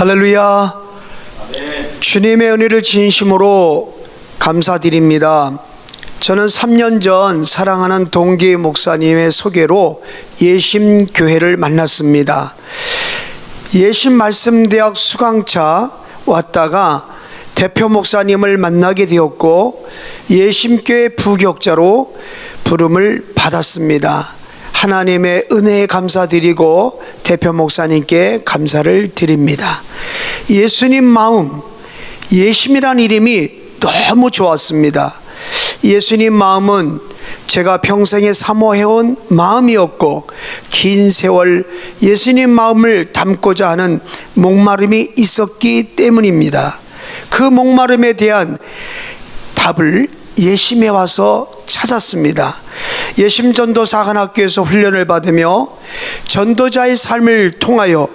할렐루야. 주님의 은혜를 진심으로 감사드립니다. 저는 3년 전 사랑하는 동기 목사님의 소개로 예심교회를 만났습니다. 예심말씀대학 수강차 왔다가 대표 목사님을 만나게 되었고 예심교회 부격자로 부름을 받았습니다. 하나님의 은혜에 감사드리고 대표 목사님께 감사를 드립니다. 예수님 마음, 예심이란 이름이 너무 좋았습니다. 예수님 마음은 제가 평생에 사모해온 마음이었고 긴 세월 예수님 마음을 담고자 하는 목마름이 있었기 때문입니다. 그 목마름에 대한 답을 예심에 와서 찾았습니다. 예심 전도사관학교에서 훈련을 받으며 전도자의 삶을 통하여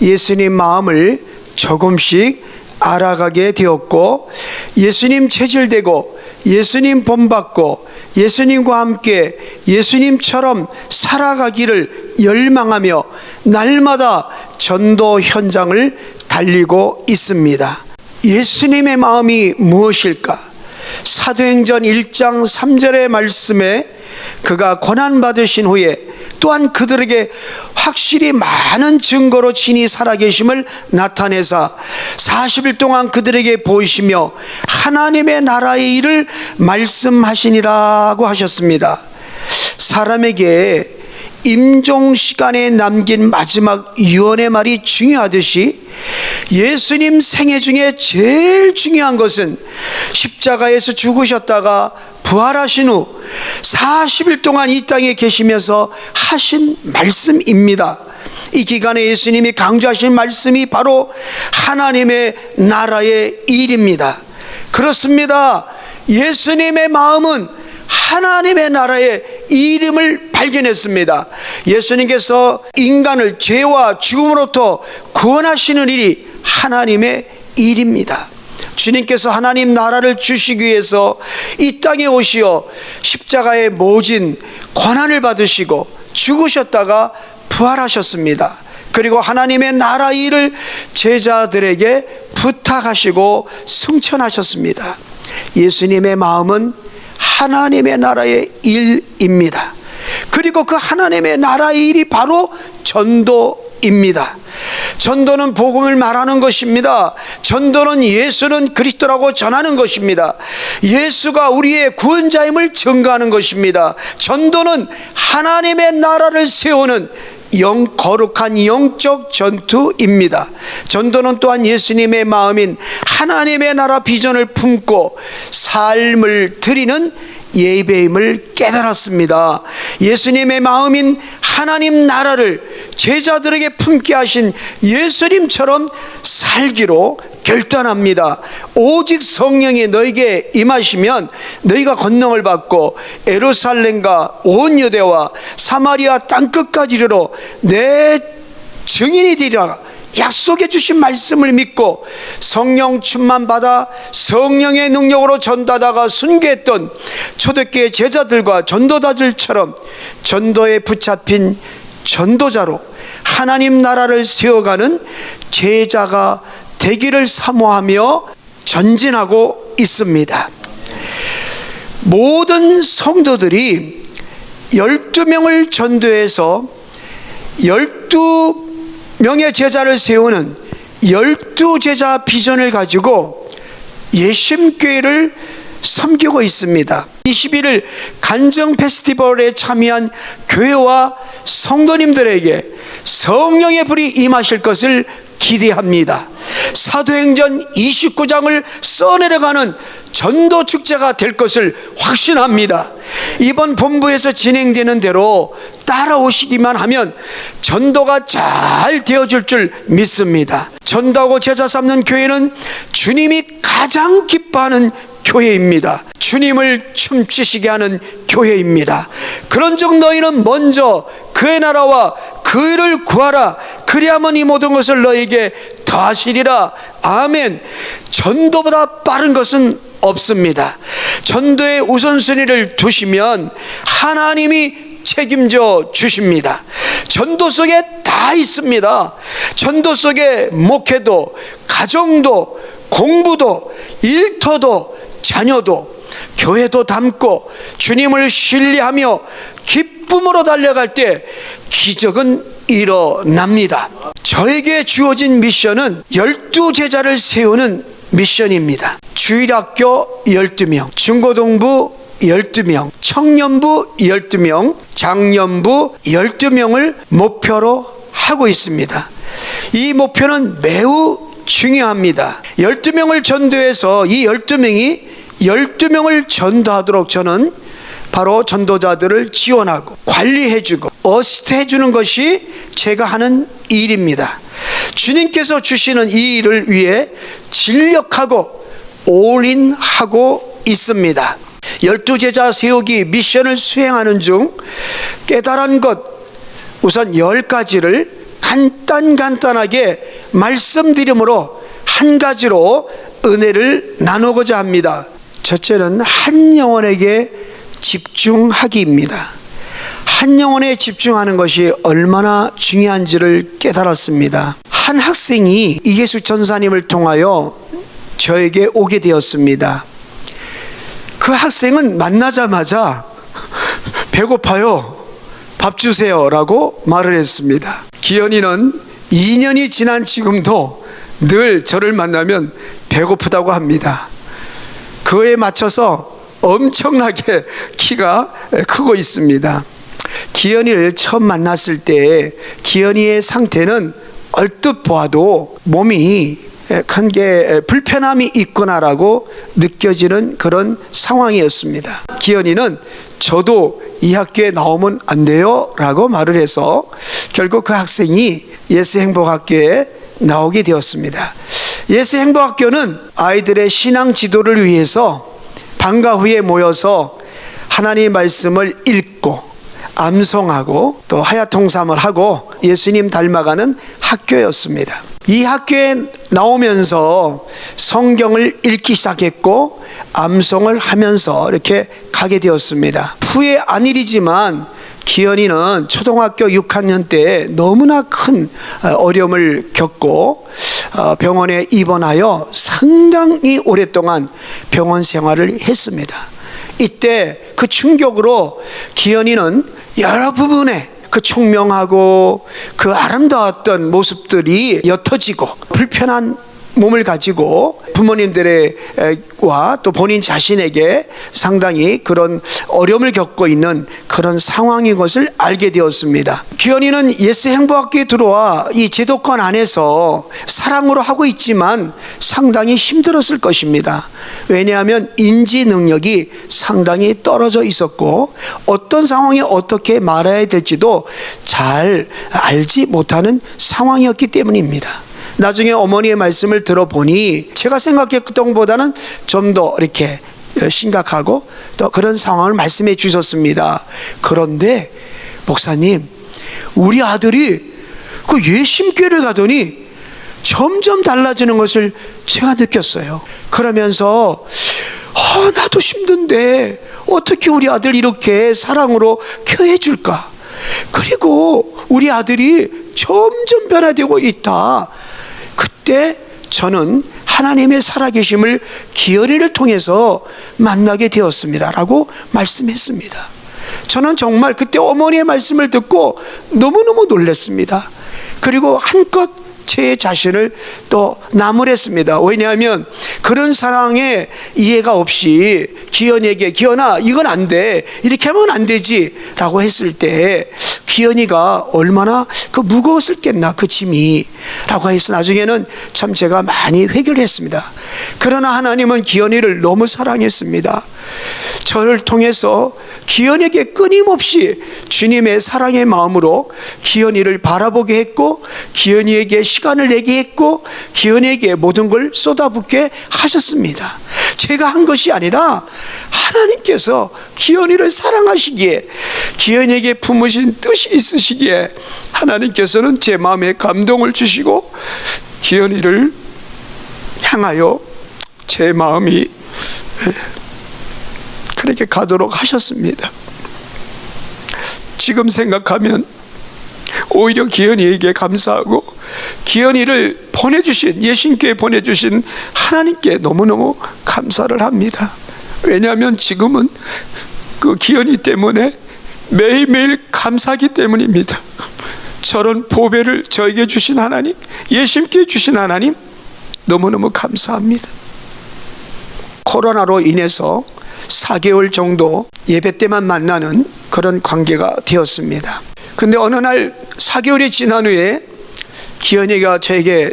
예수님 마음을 조금씩 알아가게 되었고 예수님 체질되고 예수님 본받고 예수님과 함께 예수님처럼 살아가기를 열망하며 날마다 전도 현장을 달리고 있습니다. 예수님의 마음이 무엇일까? 사도행전 1장 3절의 말씀에 그가 고난받으신 후에 또한 그들에게 확실히 많은 증거로 친히 살아계심을 나타내사 40일 동안 그들에게 보이시며 하나님의 나라의 일을 말씀하시니라고 하셨습니다. 사람에게 임종 시간에 남긴 마지막 유언의 말이 중요하듯이 예수님 생애 중에 제일 중요한 것은 십자가에서 죽으셨다가 부활하신 후 40일 동안 이 땅에 계시면서 하신 말씀입니다. 이 기간에 예수님이 강조하신 말씀이 바로 하나님의 나라의 일입니다. 그렇습니다. 예수님의 마음은 하나님의 나라의 이름을 발견했습니다. 예수님께서 인간을 죄와 죽음으로부터 구원하시는 일이 하나님의 일입니다. 주님께서 하나님 나라를 주시기 위해서 이 땅에 오시어 십자가의 모진 고난을 받으시고 죽으셨다가 부활하셨습니다. 그리고 하나님의 나라 일을 제자들에게 부탁하시고 승천하셨습니다. 예수님의 마음은 하나님의 나라의 일입니다. 그리고 그 하나님의 나라의 일이 바로 전도입니다. 전도는 복음을 말하는 것입니다. 전도는 예수는 그리스도라고 전하는 것입니다. 예수가 우리의 구원자임을 증거하는 것입니다. 전도는 하나님의 나라를 세우는 거룩한 영적 전투입니다. 전도는 또한 예수님의 마음인 하나님의 나라 비전을 품고 삶을 드리는 예배임을 깨달았습니다. 예수님의 마음인 하나님 나라를 제자들에게 품게 하신 예수님처럼 살기로 결단합니다. 오직 성령이 너에게 임하시면 너희가 권능을 받고 예루살렘과 온 유대와 사마리아 땅끝까지 이르러 내 증인이 되리라 약속해 주신 말씀을 믿고 성령 충만 받아 성령의 능력으로 전도하다가 순교했던 초대교회 제자들과 전도자들처럼 전도에 붙잡힌 전도자로 하나님 나라를 세워가는 제자가 되기를 사모하며 전진하고 있습니다. 모든 성도들이 12명을 전도해서 12명의 제자를 세우는 12제자 비전을 가지고 예심교회를 섬기고 있습니다. 21일 간정 페스티벌에 참여한 교회와 성도님들에게 성령의 불이 임하실 것을 기대합니다. 사도행전 29장을 써내려가는 전도 축제가 될 것을 확신합니다. 이번 본부에서 진행되는 대로 따라오시기만 하면 전도가 잘 되어질 줄 믿습니다. 전도하고 제자 삼는 교회는 주님이 가장 기뻐하는 교회입니다. 주님을 춤추시게 하는 교회입니다. 그런즉 너희는 먼저 그의 나라와 그 일을 구하라. 그리하면 이 모든 것을 너희에게 더하시리라. 아멘. 전도보다 빠른 것은 없습니다. 전도의 우선순위를 두시면 하나님이 책임져 주십니다. 전도 속에 다 있습니다. 전도 속에 목회도, 가정도, 공부도, 일터도, 자녀도, 교회도 담고 주님을 신뢰하며 기쁨으로 달려갈 때 기적은 일어납니다. 저에게 주어진 미션은 12제자를 세우는 미션입니다. 주일학교 12명, 중고등부 12명, 청년부 12명, 장년부 12명을 목표로 하고 있습니다. 이 목표는 매우 중요합니다. 12명을 전도해서 이 12명이 12명을 전도하도록 저는 바로 전도자들을 지원하고 관리해주고 어시스트해주는 것이 제가 하는 일입니다. 주님께서 주시는 이 일을 위해 진력하고 올인하고 있습니다. 12제자 세우기 미션을 수행하는 중 깨달은 것 우선 10가지를 간단하게 말씀드림으로 한 가지로 은혜를 나누고자 합니다. 첫째는 한 영혼에게 집중하기입니다. 한 영혼에 집중하는 것이 얼마나 중요한지를 깨달았습니다. 한 학생이 이계수 전사님을 통하여 저에게 오게 되었습니다. 그 학생은 만나자마자 배고파요, 밥 주세요 라고 말을 했습니다. 기현이는 2년이 지난 지금도 늘 저를 만나면 배고프다고 합니다. 그에 맞춰서 엄청나게 키가 크고 있습니다. 기현이를 처음 만났을 때 기현이의 상태는 얼뜻 보아도 몸이 큰 게 불편함이 있구나라고 느껴지는 그런 상황이었습니다. 기현이는 저도 이 학교에 나오면 안 돼요 라고 말을 해서 결국 그 학생이 예스행복학교에 나오게 되었습니다. 예스행복학교는 아이들의 신앙 지도를 위해서 방과 후에 모여서 하나님의 말씀을 읽고 암송하고 또 하야통삼을 하고 예수님 닮아가는 학교였습니다. 이 학교에 나오면서 성경을 읽기 시작했고 암송을 하면서 이렇게 가게 되었습니다. 후에 안일이지만 기현이는 초등학교 6학년 때 너무나 큰 어려움을 겪고 병원에 입원하여 상당히 오랫동안 병원 생활을 했습니다. 이때 그 충격으로 기현이는 여러 부분에 그 총명하고 그 아름다웠던 모습들이 옅어지고 불편한 몸을 가지고 부모님들과 또 본인 자신에게 상당히 그런 어려움을 겪고 있는 그런 상황인 것을 알게 되었습니다. 기현이는 예스행복학교에 들어와 이 제도권 안에서 사랑으로 하고 있지만 상당히 힘들었을 것입니다. 왜냐하면 인지 능력이 상당히 떨어져 있었고 어떤 상황에 어떻게 말해야 될지도 잘 알지 못하는 상황이었기 때문입니다. 나중에 어머니의 말씀을 들어보니 제가 생각했던 것보다는 좀 더 이렇게 심각하고 또 그런 상황을 말씀해 주셨습니다. 그런데 목사님, 우리 아들이 그 예심교회를 가더니 점점 달라지는 것을 제가 느꼈어요. 그러면서 나도 힘든데 어떻게 우리 아들 이렇게 사랑으로 케어해 줄까? 그리고 우리 아들이 점점 변화되고 있다. 그때 저는 하나님의 살아계심을 기현이를 통해서 만나게 되었습니다 라고 말씀했습니다. 저는 정말 그때 어머니의 말씀을 듣고 너무너무 놀랐습니다. 그리고 한껏 제 자신을 또 나무랬습니다. 왜냐하면 그런 사랑에 이해가 없이 기현이에게 기현아 이건 안 돼, 이렇게 하면 안 되지 라고 했을 때 기현이가 얼마나 그 무거웠을겠나 그 짐이 라고 해서 나중에는 참 제가 많이 회개를 했습니다. 그러나 하나님은 기현이를 너무 사랑했습니다. 저를 통해서 기현에게 끊임없이 주님의 사랑의 마음으로 기현이를 바라보게 했고 기현이에게 시간을 내게 했고 기현이에게 모든 걸 쏟아붓게 하셨습니다. 제가 한 것이 아니라 하나님께서 기현이를 사랑하시기에 기현이에게 품으신 뜻이 있으시기에 하나님께서는 제 마음에 감동을 주시고 기현이를 향하여 제 마음이 그렇게 가도록 하셨습니다. 지금 생각하면 오히려 기현이에게 감사하고 기현이를 보내주신, 예신교회 보내주신 하나님께 너무너무 감사를 합니다. 왜냐하면 지금은 그 기현이 때문에 매일매일 감사하기 때문입니다. 저런 보배를 저에게 주신 하나님, 예심께 주신 하나님 너무너무 감사합니다. 코로나로 인해서 4개월 정도 예배 때만 만나는 그런 관계가 되었습니다. 근데 어느 날 4개월이 지난 후에 기현이가 저에게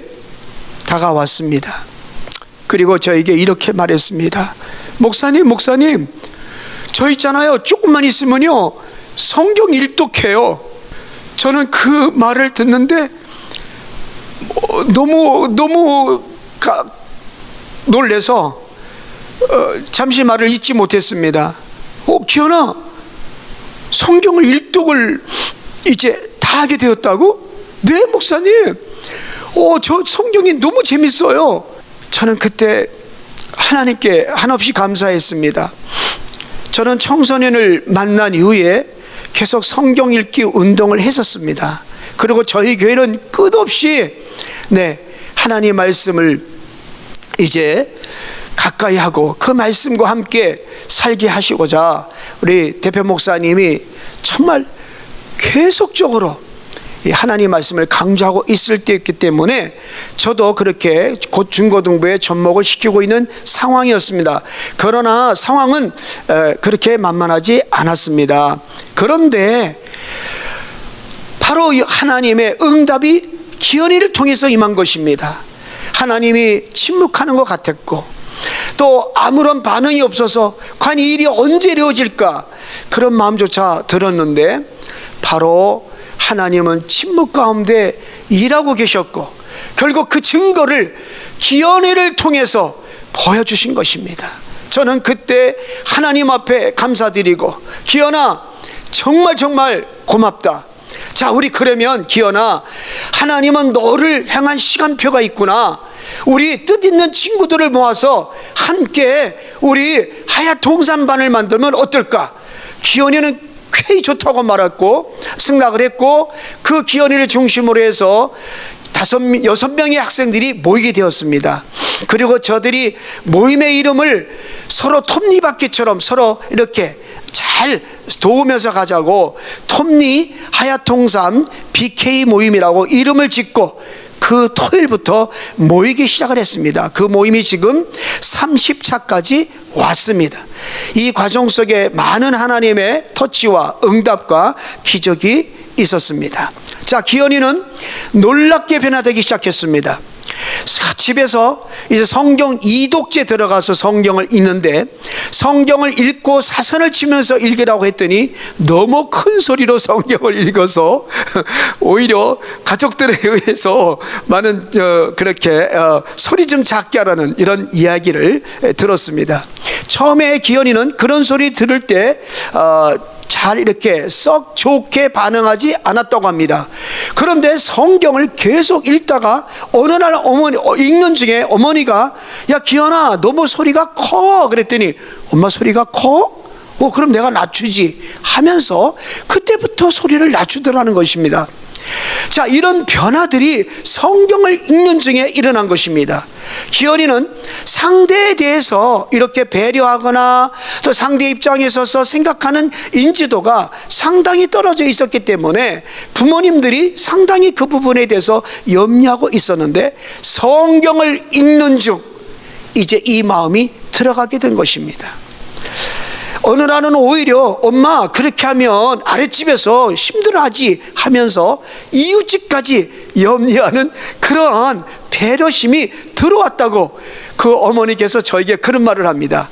다가왔습니다. 그리고 저에게 이렇게 말했습니다. 목사님, 저 있잖아요. 조금만 있으면요 성경 일독해요. 저는 그 말을 듣는데 너무 놀래서 잠시 말을 잊지 못했습니다. 기현아, 성경을 일독을 이제 다 하게 되었다고? 네, 목사님. 저 성경이 너무 재밌어요. 저는 그때 하나님께 한없이 감사했습니다. 저는 청소년을 만난 이후에 계속 성경 읽기 운동을 했었습니다. 그리고 저희 교회는 끝없이 하나님의 말씀을 이제 가까이 하고 그 말씀과 함께 살게 하시고자 우리 대표 목사님이 정말 계속적으로 이 하나님 말씀을 강조하고 있을 때였기 때문에 저도 그렇게 곧 중고등부에 접목을 시키고 있는 상황이었습니다. 그러나 상황은 그렇게 만만하지 않았습니다. 그런데 바로 이 하나님의 응답이 기현이를 통해서 임한 것입니다. 하나님이 침묵하는 것 같았고 또 아무런 반응이 없어서 과연 이 일이 언제 이루어질까 그런 마음조차 들었는데 바로 하나님은 침묵 가운데 일하고 계셨고 결국 그 증거를 기현이를 통해서 보여주신 것입니다. 저는 그때 하나님 앞에 감사드리고 기현아 정말 고맙다. 자, 우리 그러면 기현아, 하나님은 너를 향한 시간표가 있구나. 우리 뜻있는 친구들을 모아서 함께 우리 하얏 동산반을 만들면 어떨까? 기현이는 굉장히 좋다고 말했고 승낙을 했고 그 기현이를 중심으로 해서 6명의 학생들이 모이게 되었습니다. 그리고 저들이 모임의 이름을 서로 톱니바퀴처럼 서로 이렇게 잘 도우면서 가자고 톱니 하얏동산 BK 모임이라고 이름을 짓고 그 토요일부터 모이기 시작을 했습니다. 그 모임이 지금 30차까지 왔습니다. 이 과정 속에 많은 하나님의 터치와 응답과 기적이 있었습니다. 자, 기현이는 놀랍게 변화되기 시작했습니다. 집에서 이제 성경 이독제 들어가서 성경을 읽는데 성경을 읽고 사선을 치면서 읽으라고 했더니 너무 큰 소리로 성경을 읽어서 오히려 가족들에 의해서 많은 그렇게 소리 좀 작게 하라는 이런 이야기를 들었습니다. 처음에 기현이는 그런 소리 들을 때 잘 이렇게 썩 좋게 반응하지 않았다고 합니다. 그런데 성경을 계속 읽다가 어느 날 읽는 중에 어머니가 야 기현아 너무 소리가 커 그랬더니 엄마 소리가 커? 그럼 내가 낮추지 하면서 그때부터 소리를 낮추더라는 것입니다. 자, 이런 변화들이 성경을 읽는 중에 일어난 것입니다. 기현이는 상대에 대해서 이렇게 배려하거나 또 상대 입장에 서서 생각하는 인지도가 상당히 떨어져 있었기 때문에 부모님들이 상당히 그 부분에 대해서 염려하고 있었는데 성경을 읽는 중 이제 이 마음이 들어가게 된 것입니다. 어느 날은 오히려 엄마 그렇게 하면 아랫집에서 힘들어하지 하면서 이웃집까지 염려하는 그러한 배려심이 들어왔다고 그 어머니께서 저에게 그런 말을 합니다.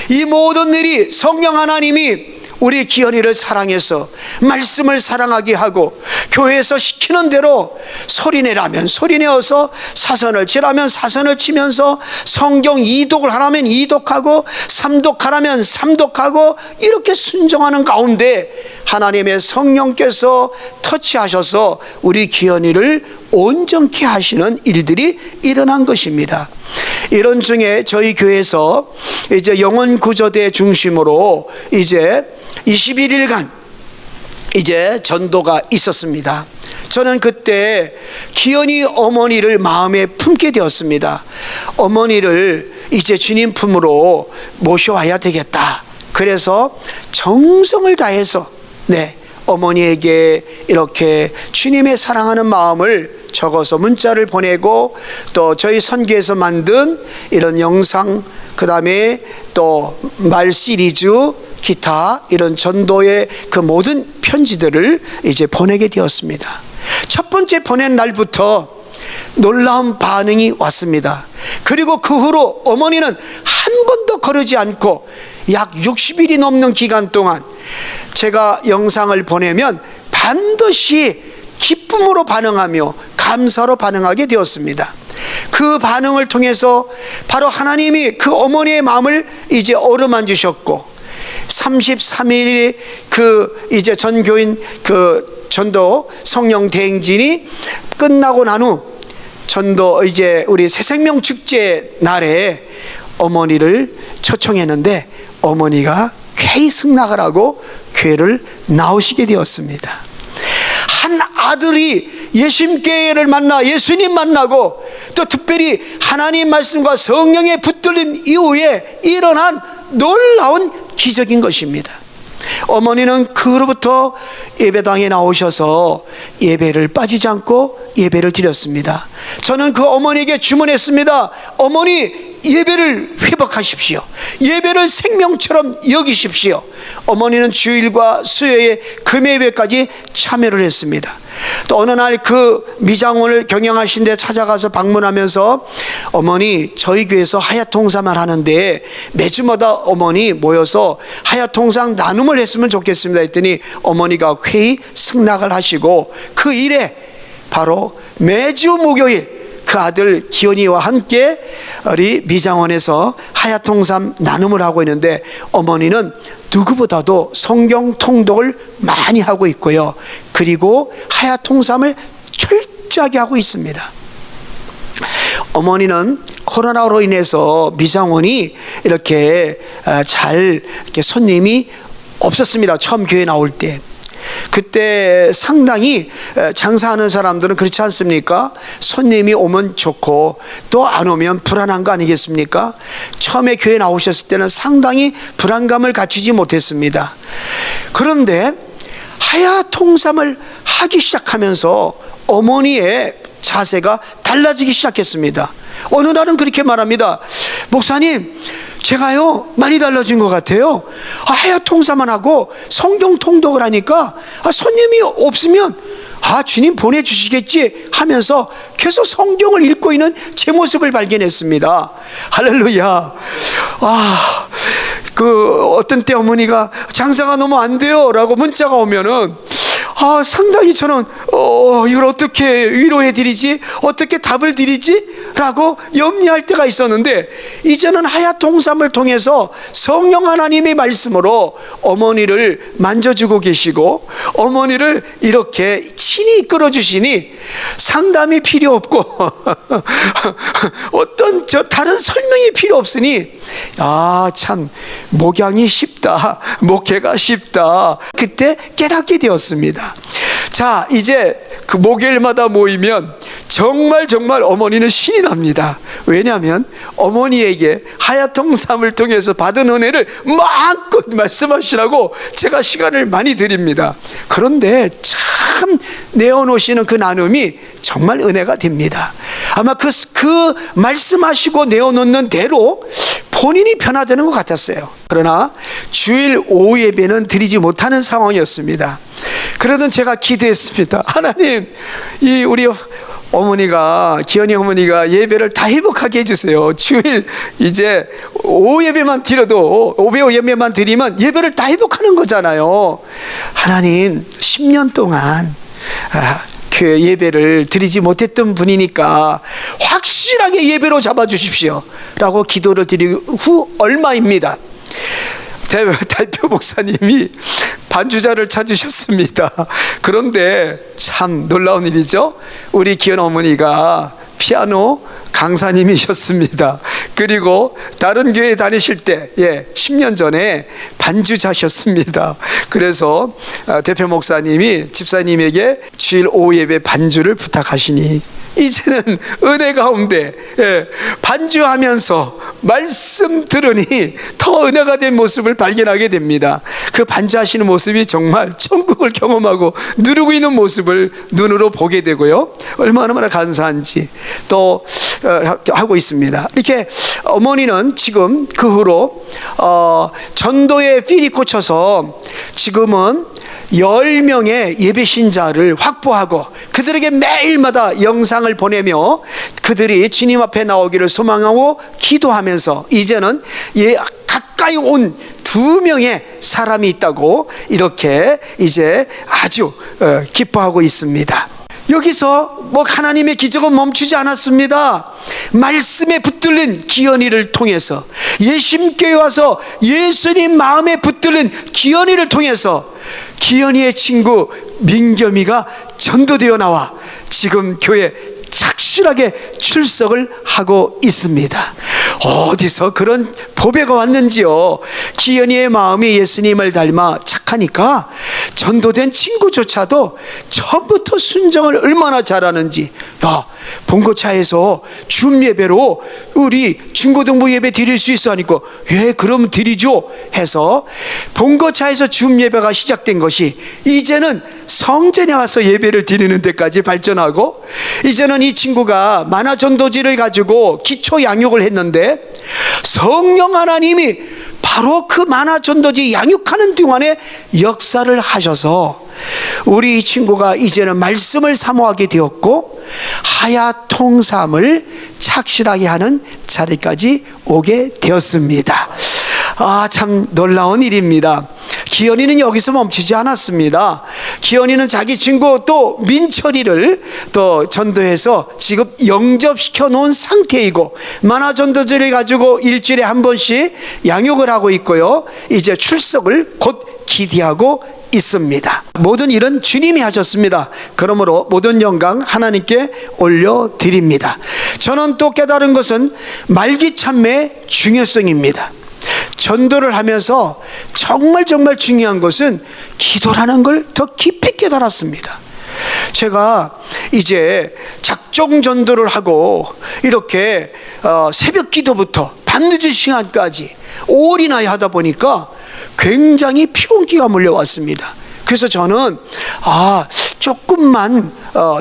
이 모든 일이 성령 하나님이 우리 기현이를 사랑해서 말씀을 사랑하게 하고 교회에서 시키는 대로 소리내라면 소리내어서 사선을 치라면 사선을 치면서 성경 이독을 하라면 이독하고 삼독하라면 삼독하고 이렇게 순종하는 가운데 하나님의 성령께서 터치하셔서 우리 기현이를 온전케 하시는 일들이 일어난 것입니다. 이런 중에 저희 교회에서 이제 영혼구조대 중심으로 이제 21일간 이제 전도가 있었습니다. 저는 그때 기현이 어머니를 마음에 품게 되었습니다. 어머니를 이제 주님 품으로 모셔와야 되겠다. 그래서 정성을 다해서 어머니에게 이렇게 주님의 사랑하는 마음을 적어서 문자를 보내고, 또 저희 선교에서 만든 이런 영상, 그 다음에 또 말 시리즈, 기타 이런 전도의 그 모든 편지들을 이제 보내게 되었습니다. 첫 번째 보낸 날부터 놀라운 반응이 왔습니다. 그리고 그 후로 어머니는 한 번도 거르지 않고 약 60일이 넘는 기간 동안 제가 영상을 보내면 반드시 기쁨으로 반응하며 감사로 반응하게 되었습니다. 그 반응을 통해서 바로 하나님이 그 어머니의 마음을 이제 어루만지셨고, 33일이 그 이제 전교인 그 전도 성령 대행진이 끝나고 난 후 전도 이제 우리 새생명 축제 날에 어머니를 초청했는데 어머니가 쾌히 승낙을 하고 교회를 나오시게 되었습니다. 한 아들이 예심교회를 만나 예수님 만나고, 또 특별히 하나님 말씀과 성령의 붙들림 이후에 일어난 놀라운 기적인 것입니다. 어머니는 그로부터 예배당에 나오셔서 예배를 빠지지 않고 예배를 드렸습니다. 저는 그 어머니에게 주문했습니다. 어머니, 예배를 회복하십시오. 예배를 생명처럼 여기십시오. 어머니는 주일과 수요일 금요 예배까지 참여를 했습니다. 또 어느 날 그 미장원을 경영하신 데 찾아가서 방문하면서, 어머니, 저희 교회에서 하야통사만 하는데 매주마다 어머니 모여서 하야통상 나눔을 했으면 좋겠습니다 했더니 어머니가 쾌히 승낙을 하시고, 그 일에 바로 매주 목요일 그 아들 기현이와 함께 우리 미장원에서 하야통삼 나눔을 하고 있는데, 어머니는 누구보다도 성경 통독을 많이 하고 있고요, 그리고 하야통삼을 철저하게 하고 있습니다. 어머니는 코로나로 인해서 미장원이 이렇게 잘 이렇게 손님이 없었습니다. 처음 교회 나올 때. 그때 상당히 장사하는 사람들은 그렇지 않습니까? 손님이 오면 좋고 또 안 오면 불안한 거 아니겠습니까? 처음에 교회 나오셨을 때는 상당히 불안감을 갖추지 못했습니다. 그런데 하야통삼을 하기 시작하면서 어머니의 자세가 달라지기 시작했습니다. 어느 날은 그렇게 말합니다. 목사님, 제가요 많이 달라진 것 같아요. 하야통사만 하고 성경 통독을 하니까 손님이 없으면 주님 보내주시겠지 하면서 계속 성경을 읽고 있는 제 모습을 발견했습니다. 할렐루야. 어떤 때 어머니가 장사가 너무 안 돼요 라고 문자가 오면은 상당히 저는 이걸 어떻게 위로해 드리지, 어떻게 답을 드리지 라고 염려할 때가 있었는데, 이제는 하야통삼을 통해서 성령 하나님의 말씀으로 어머니를 만져주고 계시고 어머니를 이렇게 친히 이끌어 주시니 상담이 필요 없고 어떤 다른 설명이 필요 없으니 참 목양이 쉽다, 목회가 쉽다, 그때 깨닫게 되었습니다. 자, 이제 그 목요일마다 모이면 정말 어머니는 신이 납니다. 왜냐하면 어머니에게 하야통삼을 통해서 받은 은혜를 마음껏 말씀하시라고 제가 시간을 많이 드립니다. 그런데 참 내어놓으시는 그 나눔이 정말 은혜가 됩니다. 아마 그 말씀하시고 내어놓는 대로 본인이 변화되는 것 같았어요. 그러나 주일 오후 예배는 드리지 못하는 상황이었습니다. 그러던 제가 기도했습니다. 하나님, 이 우리 어머니가, 기현이 어머니가 예배를 다 회복하게 해주세요. 주일 이제 오후 예배만 드려도, 오후 예배만 드리면 예배를 다 회복하는 거잖아요. 하나님, 10년 동안 교회 예배를 드리지 못했던 분이니까 확실하게 예배로 잡아주십시오 라고 기도를 드린 후 얼마입니다. 대표 목사님이 반주자를 찾으셨습니다. 그런데 참 놀라운 일이죠. 우리 기현 어머니가 피아노 강사님이셨습니다. 그리고 다른 교회 다니실 때 10년 전에 반주자셨습니다. 그래서 대표 목사님이 집사님에게 주일 오후 예배 반주를 부탁하시니 이제는 은혜 가운데 반주하면서 말씀 들으니 더 은혜가 된 모습을 발견하게 됩니다. 그 반주하시는 모습이 정말 천국을 경험하고 누리고 있는 모습을 눈으로 보게 되고요, 얼마나 감사한지 또 하고 있습니다. 이렇게 어머니는 지금 그 후로 전도에 필이 꽂혀서 지금은 10명의 예배신자를 확보하고 그들에게 매일마다 영상을 보내며 그들이 주님 앞에 나오기를 소망하고 기도하면서 이제는 가까이 온 2명의 사람이 있다고 이렇게 이제 아주 기뻐하고 있습니다. 여기서 하나님의 기적은 멈추지 않았습니다. 말씀에 붙들린 기현이를 통해서, 예심교회 와서 예수님 마음에 붙들린 기현이를 통해서 기현이의 친구 민겸이가 전도되어 나와 지금 교회 착실하게 출석을 하고 있습니다. 어디서 그런 보배가 왔는지요. 기현이의 마음이 예수님을 닮아 착하니까 전도된 친구조차도 처음부터 순종을 얼마나 잘하는지, 본고차에서 줌 예배로 우리 중고등부 예배 드릴 수 있어 하니까 그럼 드리죠 해서 본고차에서 줌 예배가 시작된 것이 이제는 성전에 와서 예배를 드리는 데까지 발전하고, 이제는 이 친구가 만화전도지를 가지고 기초 양육을 했는데 성령 하나님이 바로 그 만화전도지 양육하는 동안에 역사를 하셔서 우리 이 친구가 이제는 말씀을 사모하게 되었고 하야통삼을 착실하게 하는 자리까지 오게 되었습니다. 참 놀라운 일입니다. 기현이는 여기서 멈추지 않았습니다. 기현이는 자기 친구 또 민철이를 또 전도해서 지금 영접시켜 놓은 상태이고 만화전도지를 가지고 일주일에 한 번씩 양육을 하고 있고요, 이제 출석을 곧 기대하고 있습니다. 모든 일은 주님이 하셨습니다. 그러므로 모든 영광 하나님께 올려드립니다. 저는 또 깨달은 것은 말기참매의 중요성입니다. 전도를 하면서 정말 중요한 것은 기도라는 걸 더 깊이 깨달았습니다. 제가 이제 작정 전도를 하고 이렇게 새벽 기도부터 밤늦은 시간까지 올인하여 하다 보니까 굉장히 피곤기가 몰려왔습니다. 그래서 저는 조금만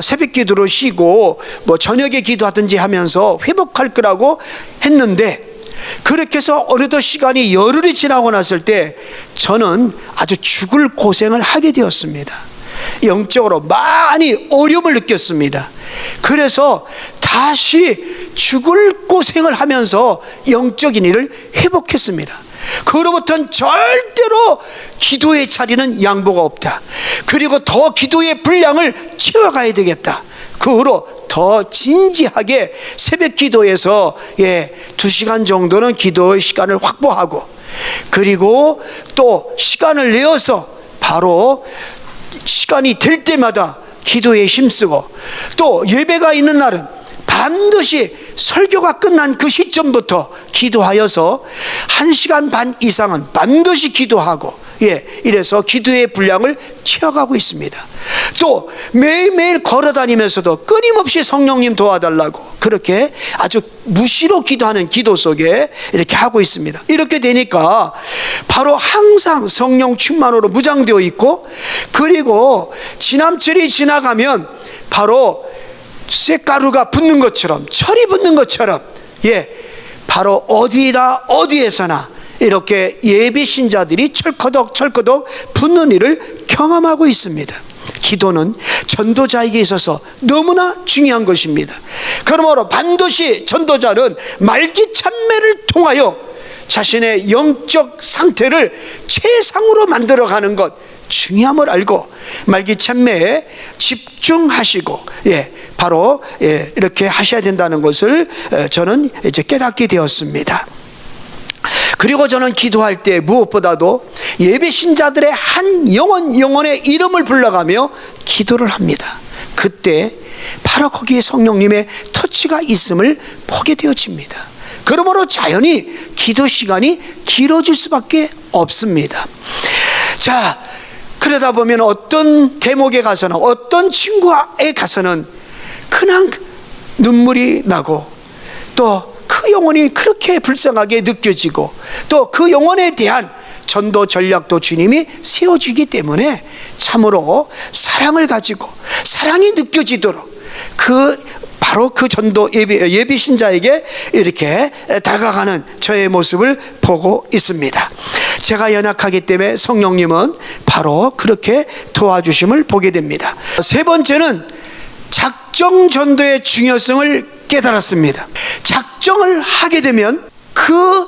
새벽 기도로 쉬고 저녁에 기도하든지 하면서 회복할 거라고 했는데, 그렇게 해서 어느덧 시간이 열흘이 지나고 났을 때 저는 아주 죽을 고생을 하게 되었습니다. 영적으로 많이 어려움을 느꼈습니다. 그래서 다시 죽을 고생을 하면서 영적인 일을 회복했습니다. 그로부터는 절대로 기도의 자리는 양보가 없다. 그리고 더 기도의 분량을 채워가야 되겠다. 그 후로 더 진지하게 새벽 기도에서 2시간 정도는 기도의 시간을 확보하고, 그리고 또 시간을 내어서 바로 시간이 될 때마다 기도에 힘쓰고, 또 예배가 있는 날은 반드시 설교가 끝난 그 시점부터 기도하여서 1시간 반 이상은 반드시 기도하고, 이래서 기도의 분량을 채워가고 있습니다. 또 매일매일 걸어다니면서도 끊임없이 성령님 도와달라고 그렇게 아주 무시로 기도하는 기도 속에 이렇게 하고 있습니다. 이렇게 되니까 바로 항상 성령 충만으로 무장되어 있고, 그리고 지남철이 지나가면 바로 쇳가루가 붙는 것처럼, 철이 붙는 것처럼 바로 어디나 어디에서나 이렇게 예비 신자들이 철커덕 붙는 일을 경험하고 있습니다. 기도는 전도자에게 있어서 너무나 중요한 것입니다. 그러므로 반드시 전도자는 말기참매를 통하여 자신의 영적 상태를 최상으로 만들어가는 것 중요함을 알고 말기참매에 집중하시고 바로 이렇게 하셔야 된다는 것을 저는 이제 깨닫게 되었습니다. 그리고 저는 기도할 때 무엇보다도 예배 신자들의 한 영혼의 이름을 불러가며 기도를 합니다. 그때 바로 거기에 성령님의 터치가 있음을 보게 되어집니다. 그러므로 자연히 기도 시간이 길어질 수밖에 없습니다. 자, 그러다 보면 어떤 대목에 가서는, 어떤 친구에 가서는 그냥 눈물이 나고, 또 그 영혼이 그렇게 불쌍하게 느껴지고, 또 그 영혼에 대한 전도 전략도 주님이 세워주기 때문에 참으로 사랑을 가지고 사랑이 느껴지도록 바로 그 전도 예비 신자에게 이렇게 다가가는 저의 모습을 보고 있습니다. 제가 연약하기 때문에 성령님은 바로 그렇게 도와주심을 보게 됩니다. 세 번째는 작정 전도의 중요성을 깨달았습니다. 작정을 하게 되면 그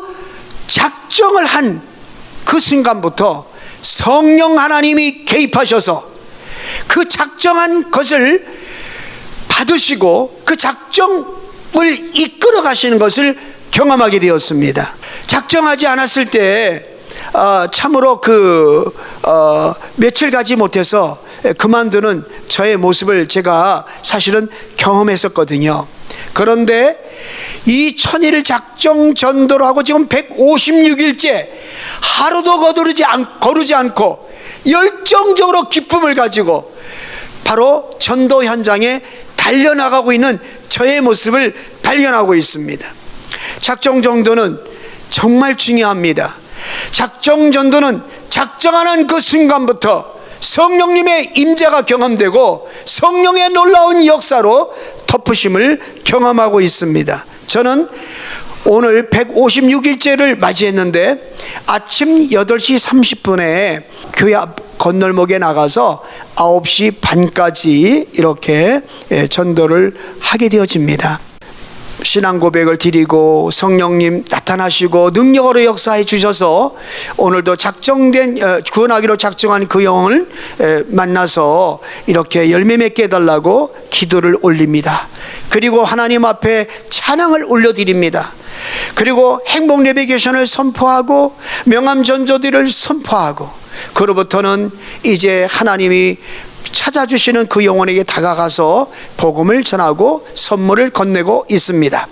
작정을 한 그 순간부터 성령 하나님이 개입하셔서 그 작정한 것을 받으시고 그 작정을 이끌어 가시는 것을 경험하게 되었습니다. 작정하지 않았을 때 참으로 며칠 가지 못해서 그만두는 저의 모습을 제가 사실은 경험했었거든요. 그런데 이 천일 작정 전도를 하고 지금 156일째 하루도 거르지 않고 열정적으로 기쁨을 가지고 바로 전도 현장에 달려나가고 있는 저의 모습을 발견하고 있습니다. 작정 전도는 정말 중요합니다. 작정 전도는 작정하는 그 순간부터 성령님의 임재가 경험되고 성령의 놀라운 역사로 덮으심을 경험하고 있습니다. 저는 오늘 156일째를 맞이했는데 아침 8시 30분에 교회 앞 건널목에 나가서 9시 반까지 이렇게 전도를 하게 되어집니다. 신앙 고백을 드리고 성령님 나타나시고 능력으로 역사해 주셔서 오늘도 작정된 구원하기로 작정한 그 영을 만나서 이렇게 열매 맺게 해달라고 기도를 올립니다. 그리고 하나님 앞에 찬양을 올려드립니다. 그리고 행복 내비게이션을 선포하고 명함 전조들을 선포하고, 그로부터는 이제 하나님이 찾아주시는 그 영혼에게 다가가서 복음을 전하고 선물을 건네고 있습니다.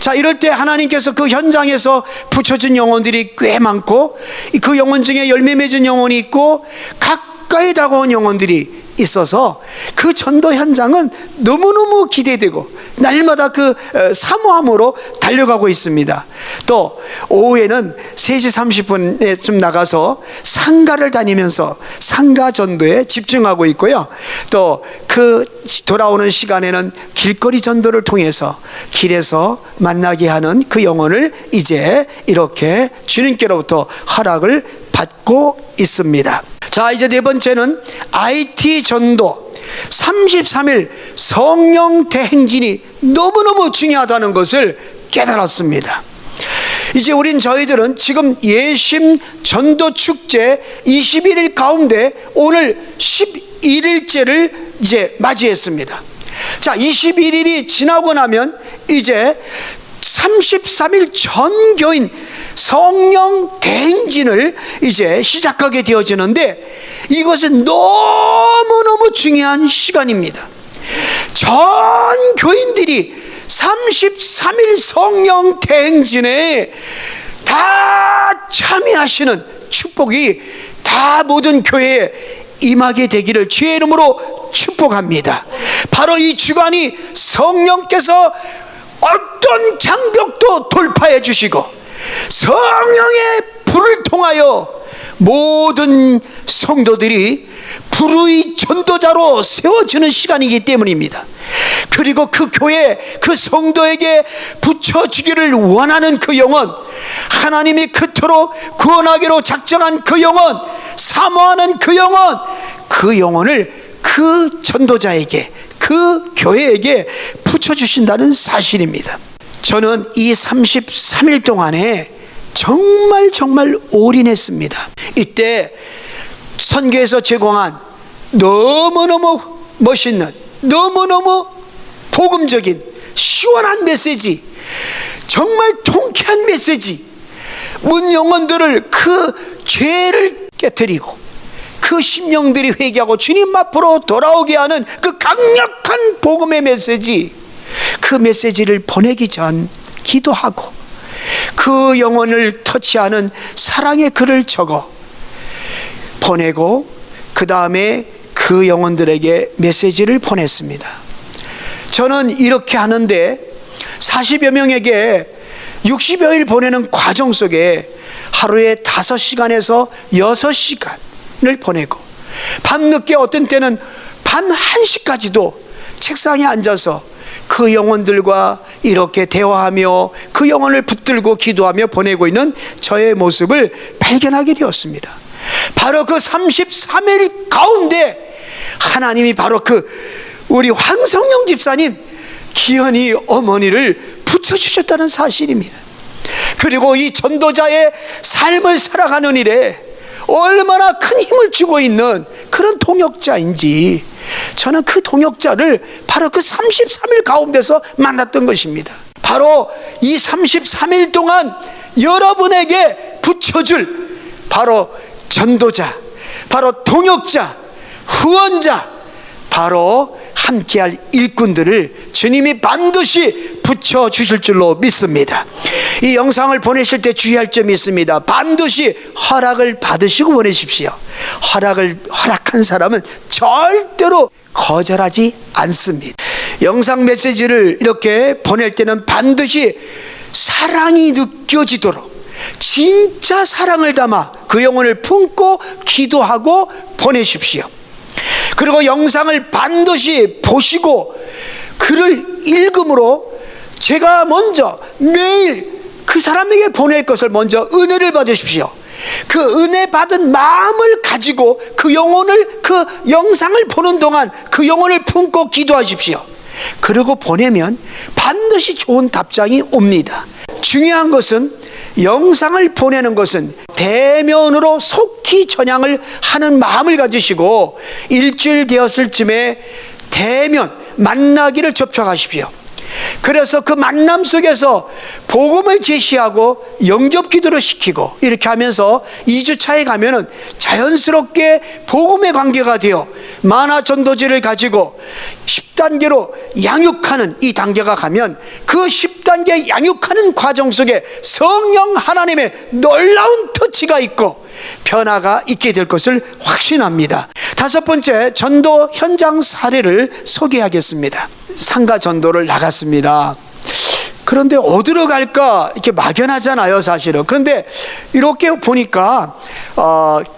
자, 이럴 때 하나님께서 그 현장에서 붙여준 영혼들이 꽤 많고, 그 영혼 중에 열매 맺은 영혼이 있고 가까이 다가온 영혼들이 있어서 그 전도 현장은 너무너무 기대되고 날마다 그 사모함으로 달려가고 있습니다. 또 오후에는 3시 30분에 좀 나가서 상가를 다니면서 상가 전도에 집중하고 있고요. 또 그 돌아오는 시간에는 길거리 전도를 통해서 길에서 만나게 하는 그 영혼을 이제 이렇게 주님께로부터 허락을 받고 있습니다. 자, 이제 네 번째는 IT 전도 33일 성령 대행진이 너무너무 중요하다는 것을 깨달았습니다. 이제 저희들은 지금 예심 전도 축제 21일 가운데 오늘 11일째를 이제 맞이했습니다. 자, 21일이 지나고 나면 이제 33일 전 교인 성령 대행진을 이제 시작하게 되어지는데, 이것은 너무너무 중요한 시간입니다. 전 교인들이 33일 성령 대행진에 다 참여하시는 축복이 다 모든 교회에 임하게 되기를 주의 이름으로 축복합니다. 바로 이 주간이 성령께서 어떤 장벽도 돌파해 주시고 성령의 불을 통하여 모든 성도들이 불의 전도자로 세워지는 시간이기 때문입니다. 그리고 그 교회, 그 성도에게 붙여주기를 원하는 그 영혼, 하나님이 그토록 구원하기로 작정한 그 영혼, 사모하는 그 영혼을 그 전도자에게, 그 교회에게 붙여주신다는 사실입니다. 저는 이 33일 동안에 정말 올인했습니다. 이때 선교에서 제공한 너무너무 멋있는, 너무너무 복음적인 시원한 메시지, 정말 통쾌한 메시지, 문 영혼들을 그 죄를 깨뜨리고 그 심령들이 회개하고 주님 앞으로 돌아오게 하는 그 강력한 복음의 메시지, 그 메시지를 보내기 전 기도하고 그 영혼을 터치하는 사랑의 글을 적어 보내고 그 다음에 그 영혼들에게 메시지를 보냈습니다. 저는 이렇게 하는데 40여 명에게 60여일 보내는 과정 속에 하루에 5시간에서 6시간을 보내고 밤늦게 어떤 때는 밤 1시까지도 책상에 앉아서 그 영혼들과 이렇게 대화하며 그 영혼을 붙들고 기도하며 보내고 있는 저의 모습을 발견하게 되었습니다. 바로 그 33일 가운데 하나님이 바로 그 우리 황성영 집사님 기현이 어머니를 붙여주셨다는 사실입니다. 그리고 이 전도자의 삶을 살아가는 일에 얼마나 큰 힘을 주고 있는 그런 동역자인지 저는 그 동역자를 바로 그 33일 가운데서 만났던 것입니다. 바로 이 33일 동안 여러분에게 붙여줄 바로 전도자, 바로 동역자, 후원자, 바로 함께할 일꾼들을 주님이 반드시 붙여주실 줄로 믿습니다. 이 영상을 보내실 때 주의할 점이 있습니다. 반드시 허락을 받으시고 보내십시오. 허락한 사람은 절대로 거절하지 않습니다. 영상 메시지를 이렇게 보낼 때는 반드시 사랑이 느껴지도록 진짜 사랑을 담아 그 영혼을 품고 기도하고 보내십시오. 그리고 영상을 반드시 보시고 글을 읽음으로 제가 먼저 매일 그 사람에게 보낼 것을 먼저 은혜를 받으십시오. 그 은혜 받은 마음을 가지고 그 영혼을, 그 영상을 보는 동안 그 영혼을 품고 기도하십시오. 그리고 보내면 반드시 좋은 답장이 옵니다. 중요한 것은 영상을 보내는 것은 대면으로 속히 전향을 하는 마음을 가지시고 일주일 되었을 쯤에 대면 만나기를 접촉하십시오. 그래서 그 만남 속에서 복음을 제시하고 영접 기도를 시키고 이렇게 하면서 2주차에 가면은 자연스럽게 복음의 관계가 되어 만화 전도지를 가지고 10단계로 양육하는 이 단계가 가면 그 10단계 양육하는 과정 속에 성령 하나님의 놀라운 터치가 있고 변화가 있게 될 것을 확신합니다. 5번째, 전도 현장 사례를 소개하겠습니다. 상가 전도를 나갔습니다. 그런데 어디로 갈까 이렇게 막연하잖아요, 사실은. 그런데 이렇게 보니까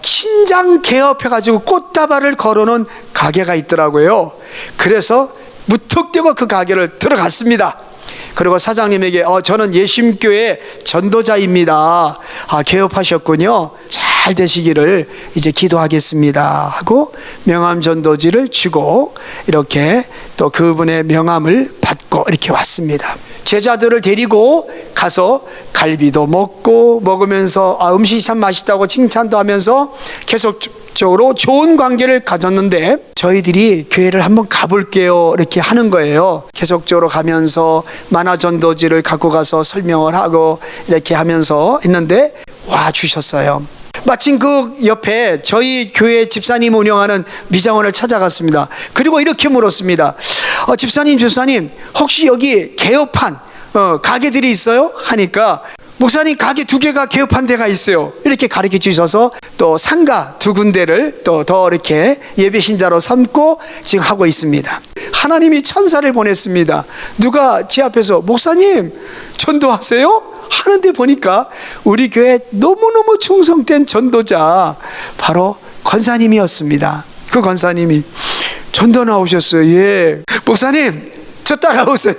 신장 개업해가지고 꽃다발을 걸어놓은 가게가 있더라고요. 그래서 무턱대고 그 가게를 들어갔습니다. 그리고 사장님에게 저는 예심교회 전도자입니다. 개업하셨군요. 잘 되시기를 이제 기도하겠습니다 하고 명함 전도지를 주고 이렇게 또 그분의 명함을 받고 이렇게 왔습니다. 제자들을 데리고 가서 갈비도 먹으면서 음식이 참 맛있다고 칭찬도 하면서 계속적으로 좋은 관계를 가졌는데 저희들이 교회를 한번 가볼게요 이렇게 하는 거예요. 계속적으로 가면서 만화 전도지를 갖고 가서 설명을 하고 이렇게 하면서 있는데 와 주셨어요. 마침 그 옆에 저희 교회 집사님 운영하는 미장원을 찾아갔습니다. 그리고 이렇게 물었습니다. 집사님 혹시 여기 개업한 가게들이 있어요? 하니까 목사님 가게 2개가 개업한 데가 있어요. 이렇게 가르쳐 주셔서 또 상가 2군데를 또 더 이렇게 예배 신자로 삼고 지금 하고 있습니다. 하나님이 천사를 보냈습니다. 누가 제 앞에서 목사님 전도하세요? 하는데 보니까 우리 교회 너무너무 충성된 전도자 바로 권사님이었습니다. 그 권사님이 전도 나오셨어요. 예, 목사님 저 따라오세요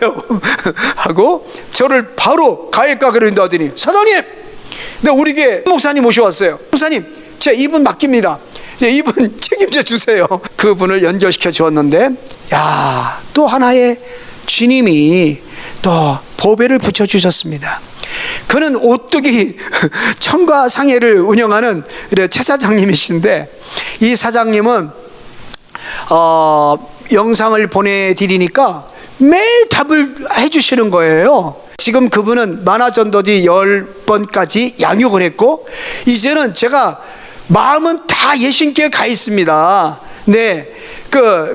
하고 저를 바로 가해가 그런다 하더니 사장님 네, 우리 교회 목사님 모셔왔어요. 목사님 제 이분 맡깁니다. 이분 책임져 주세요. 그분을 연결시켜 주었는데 또 하나의 주님이 또 보배를 붙여주셨습니다. 그는 오뚜기 청과상해를 운영하는 최 사장님이신데 이 사장님은 영상을 보내드리니까 매일 답을 해주시는 거예요. 지금 그분은 만화전도지 10번까지 양육을 했고 이제는 제가 마음은 다 예신교에 가 있습니다. 네,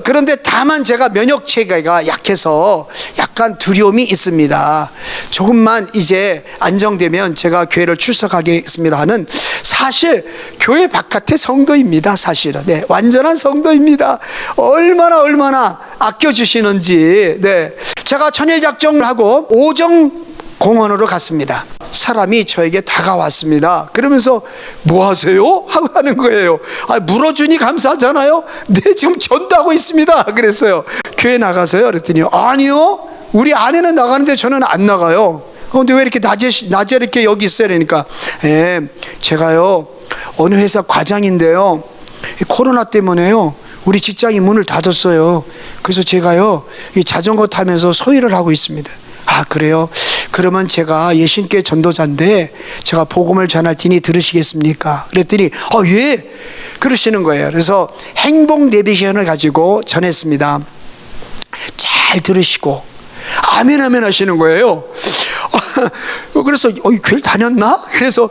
그런데 다만 제가 면역 체계가 약해서 약간 두려움이 있습니다. 조금만 이제 안정되면 제가 교회를 출석하겠습니다 하는, 사실 교회 바깥의 성도입니다. 사실은 완전한 성도입니다. 얼마나 아껴주시는지. 제가 천일작정을 하고 오정공원으로 갔습니다. 사람이 저에게 다가왔습니다. 그러면서 뭐 하세요? 하고 하는 거예요. 물어주니 감사하잖아요. 네, 지금 전도하고 있습니다. 그랬어요. 교회 나가세요? 그랬더니 아니요, 우리 아내는 나가는데 저는 안 나가요. 근데 왜 이렇게 낮에 이렇게 여기 있어요? 그러니까 제가요 어느 회사 과장인데요, 코로나 때문에요 우리 직장이 문을 닫았어요. 그래서 제가요 이 자전거 타면서 소일을 하고 있습니다. 아, 그래요? 그러면 제가 예신교회 전도자인데 제가 복음을 전할 테니 들으시겠습니까? 그랬더니 예, 그러시는 거예요. 그래서 행복 내비게이션을 가지고 전했습니다. 잘 들으시고 아멘 아멘 하시는 거예요. 그래서 교회를 다녔나? 그래서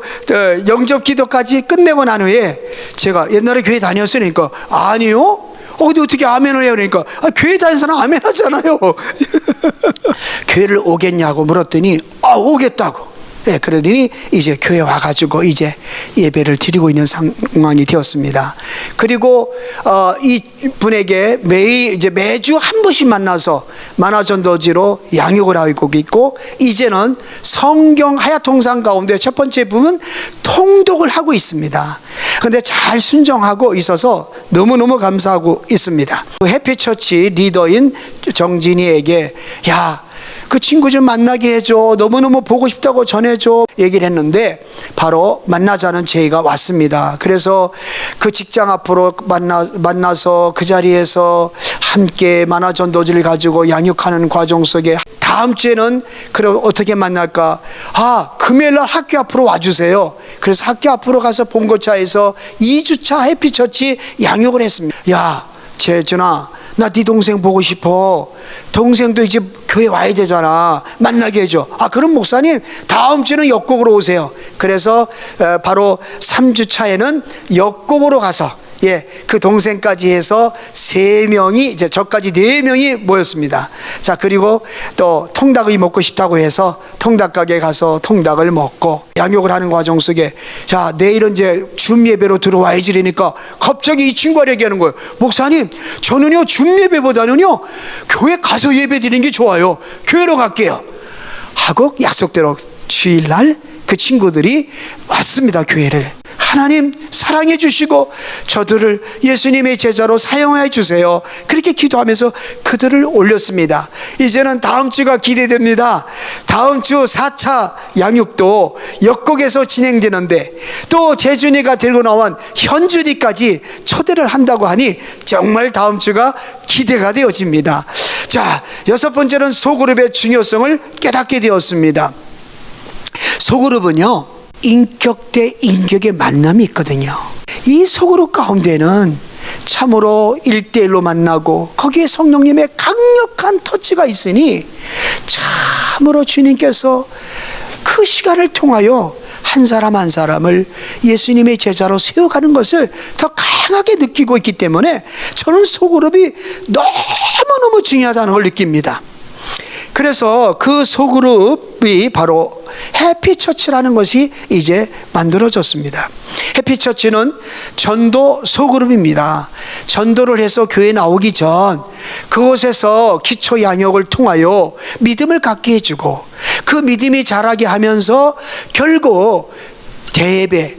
영접 기도까지 끝내고 난 후에 제가 옛날에 교회 다녔으니까 아니요? 근데 어떻게 아멘을 해요? 그러니까 교회 다니는 사람 아멘 하잖아요. 교회를 오겠냐고 물었더니 오겠다고. 그러더니 이제 교회 와가지고 이제 예배를 드리고 있는 상황이 되었습니다. 그리고 이 분에게 매주 한 번씩 만나서 만화전도지로 양육을 하고 있고, 이제는 성경 하야통상 가운데 첫 번째 부분 통독을 하고 있습니다. 그런데 잘 순종하고 있어서 너무너무 감사하고 있습니다. 해피처치 리더인 정진이에게 그 친구 좀 만나게 해줘, 너무너무 보고 싶다고 전해줘 얘기를 했는데 바로 만나자는 제의가 왔습니다. 그래서 그 직장 앞으로 만나서 그 자리에서 함께 만화전도지를 가지고 양육하는 과정 속에 다음 주에는 그럼 어떻게 만날까? 금요일날 학교 앞으로 와주세요. 그래서 학교 앞으로 가서 본고차에서 2주차 해피처치 양육을 했습니다. 재준아, 나 네 동생 보고 싶어. 동생도 이제 교회 와야 되잖아. 만나게 해줘. 그럼 목사님 다음 주는 역곡으로 오세요. 그래서 바로 3주 차에는 역곡으로 가서 그 동생까지 해서 3명이, 이제 저까지 4명이 모였습니다. 자, 그리고 또 통닭이 먹고 싶다고 해서 통닭 가게에 가서 통닭을 먹고 양육을 하는 과정 속에, 자, 내일은 이제 줌 예배로 들어와야지. 그러니까 갑자기 이 친구가 얘기하는 거예요. 목사님, 저는요 줌 예배보다는요 교회 가서 예배 드리는 게 좋아요. 교회로 갈게요 하고 약속대로 주일날 그 친구들이 왔습니다. 교회를. 하나님 사랑해 주시고 저들을 예수님의 제자로 사용해 주세요. 그렇게 기도하면서 그들을 올렸습니다. 이제는 다음 주가 기대됩니다. 다음 주 4차 양육도 역곡에서 진행되는데 또 재준이가 들고 나온 현준이까지 초대를 한다고 하니 정말 다음 주가 기대가 되어집니다. 자, 6번째는 소그룹의 중요성을 깨닫게 되었습니다. 소그룹은요 인격 대 인격의 만남이 있거든요. 이 소그룹 가운데는 참으로 1대1로 만나고 거기에 성령님의 강력한 터치가 있으니 참으로 주님께서 그 시간을 통하여 한 사람 한 사람을 예수님의 제자로 세워가는 것을 더 강하게 느끼고 있기 때문에 저는 소그룹이 너무너무 중요하다는 걸 느낍니다. 그래서 그 소그룹이 바로 해피처치라는 것이 이제 만들어졌습니다. 해피처치는 전도 소그룹입니다. 전도를 해서 교회 나오기 전 그곳에서 기초 양육을 통하여 믿음을 갖게 해주고 그 믿음이 자라게 하면서 결국 대예배